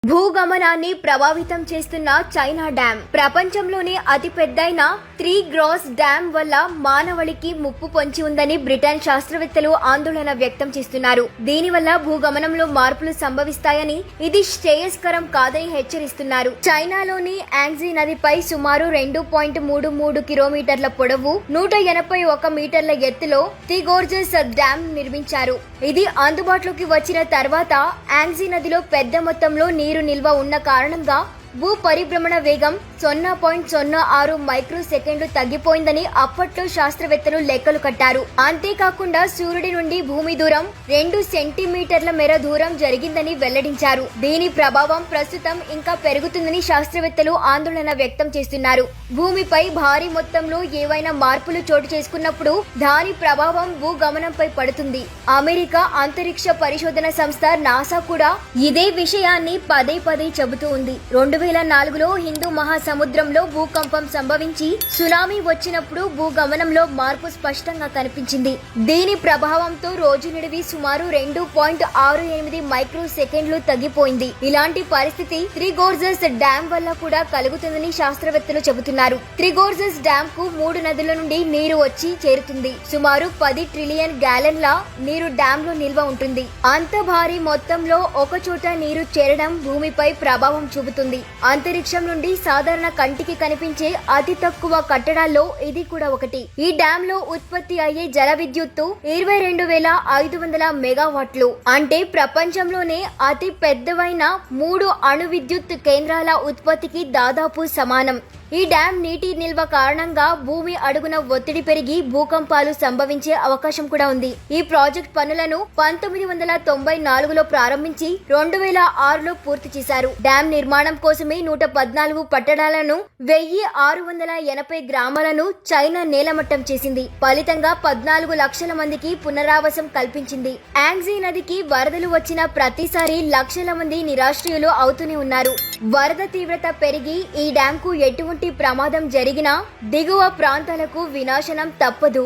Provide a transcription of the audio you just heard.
భూగమనాన్ని ప్రభావితం చేస్తున్న China dam ప్రపంచంలోనే అతిపెద్దైన 3 గ్రాస్ డ్యాం వల్ల మానవాళికి ముప్పు పొంచి ఉందని బ్రిటన్ శాస్త్రవేత్తలు ఆందోళన వ్యక్తం చేస్తున్నారు. దీనివల్ల భూగమనంలో మార్పులు సంభవిస్తాయని, ఇది శ్రేయస్కరం కాదని హెచ్చరిస్తున్నారు. చైనాలోని యాంగ్జీ నదిపై సుమారు 2.33 కిలోమీటర్ల పొడవు, 181 మీటర్ల ఎత్తులో ది గోర్జెస్ డ్యాం నిర్మించారు. ఇది అందుబాటులోకి వచ్చిన తర్వాత యాంగ్జీ నదిలో పెద్ద మొత్తంలో నీరు నిల్వ ఉన్న కారణంగా భూ పరిభ్రమణ వేగం 0.06 మైక్రో సెకండ్లు తగ్గిపోయిందని అప్పట్లో శాస్త్రవేత్తలు లెక్కలు కట్టారు. అంతేకాకుండా సూర్యుడి నుండి భూమి దూరం 2 సెంటీమీటర్ల మేర దూరం జరిగిందని వెల్లడించారు. దీని ప్రభావం ప్రస్తుతం ఇంకా పెరుగుతుందని శాస్త్రవేత్తలు ఆందోళన వ్యక్తం చేస్తున్నారు. భూమిపై భారీ మొత్తంలో ఏవైనా మార్పులు చోటు చేసుకున్నప్పుడు దాని ప్రభావం భూగమనంపై పడుతుంది. అమెరికా అంతరిక్ష పరిశోధన సంస్థ నాసా కూడా ఇదే విషయాన్ని పదే పదే చెబుతూ ఉంది. 2004లో హిందూ మహాసముద్రంలో భూకంపం సంభవించి సునామీ వచ్చినప్పుడు భూగమనంలో మార్పు స్పష్టంగా కనిపించింది. దీని ప్రభావంతో రోజు నిడివి సుమారు 2.68 మైక్రో సెకండ్లు తగ్గిపోయింది. ఇలాంటి పరిస్థితి త్రీ గోర్జెస్ డ్యాం వల్ల కూడా కలుగుతుందని శాస్త్రవేత్తలు చెబుతున్నారు. త్రీ గోర్జెస్ డ్యాం కు 3 నదుల నుండి నీరు వచ్చి చేరుతుంది. సుమారు 10 ట్రిలియన్ గ్యాలన్ల నీరు డ్యాం లో నిల్వ ఉంటుంది. అంత భారీ మొత్తంలో ఒక చోట నీరు చేరడం భూమిపై ప్రభావం చూపుతుంది. అంతరిక్షం నుండి సాధారణ కంటికి కనిపించే అతి తక్కువ కట్టడాల్లో ఇది కూడా ఒకటి. ఈ డ్యాం లో ఉత్పత్తి అయ్యే జల విద్యుత్తు 22,500 మెగావాట్లు, అంటే ప్రపంచంలోనే అతి పెద్దవైన 3 అణు విద్యుత్ కేంద్రాల ఉత్పత్తికి దాదాపు సమానం. ఈ డ్యాం నీటి నిల్వ కారణంగా భూమి అడుగున ఒత్తిడి పెరిగి భూకంపాలు సంభవించే అవకాశం కూడా ఉంది. ఈ ప్రాజెక్ట్ పనులను 1994లో ప్రారంభించి 2006లో పూర్తి చేశారు. డ్యాం నిర్మాణం కోసమే 114 పట్టణాలను 1680 గ్రామాలను చైనా నేలమట్టం చేసింది. ఫలితంగా 14 లక్షల మందికి పునరావాసం కల్పించింది. యాంగ్జీ నదికి వరదలు వచ్చిన ప్రతిసారి లక్షల మంది నిరాశ్రయులు అవుతూనే ఉన్నారు. వరద తీవ్రత పెరిగి ఈ డ్యాం కు ఎటువంటి ప్రమాదం జరిగినా దిగువ ప్రాంతాలకు వినాశనం తప్పదు.